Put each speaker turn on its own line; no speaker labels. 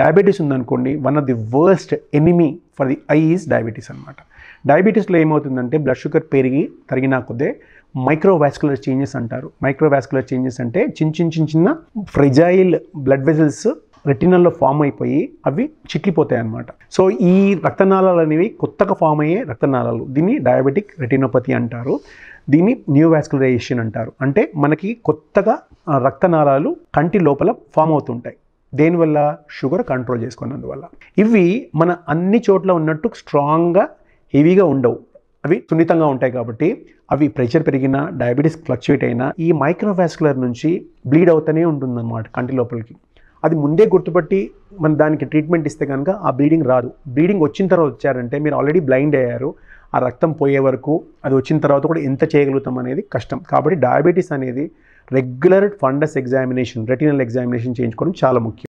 Diabetes ఉందనుకోండి, one of the worst enemy for the I is diabetes అనమాట. డయాబెటీస్లో ఏమవుతుందంటే blood sugar తరిగినా కొద్దే microvascular changes అంటారు. Microvascular changes అంటే చిన్న ఫ్రెజైల్ బ్లడ్ వెజల్స్ రెటినల్లో ఫామ్ అయిపోయి అవి చిట్లిపోతాయి అన్నమాట. సో ఈ రక్తనాళాలు అనేవి కొత్తగా ఫామ్ అయ్యే రక్తనాళాలు, దీన్ని డయాబెటిక్ రెటినోపతి అంటారు. దీన్ని న్యూవాస్కులరైజేషన్ అంటారు. అంటే మనకి కొత్తగా రక్తనాళాలు కంటి లోపల ఫామ్ అవుతుంటాయి. దేనివల్ల? షుగర్ కంట్రోల్ చేసుకున్నందువల్ల. ఇవి మన అన్ని చోట్ల ఉన్నట్టు స్ట్రాంగ్గా హెవీగా ఉండవు, అవి సున్నితంగా ఉంటాయి. కాబట్టి అవి ప్రెషర్ పెరిగినా, డయాబెటీస్ ఫ్లక్చుయేట్ అయినా ఈ మైక్రోవాస్కులర్ నుంచి బ్లీడ్ అవుతూనే ఉంటుందన్నమాట కంటి లోపలికి. అది ముందే గుర్తుపట్టి మన దానికి ట్రీట్మెంట్ ఇస్తే కనుక ఆ బ్లీడింగ్ రాదు. బ్లీడింగ్ వచ్చిన తర్వాత వచ్చారంటే మీరు ఆల్రెడీ బ్లైండ్ అయ్యారు. ఆ రక్తం పోయే వరకు అది వచ్చిన తర్వాత కూడా ఎంత చేయగలుగుతాం అనేది కష్టం. కాబట్టి డయాబెటీస్ అనేది regular fundus examination, retinal examination చేయించుకోవడం చాలా ముఖ్యం.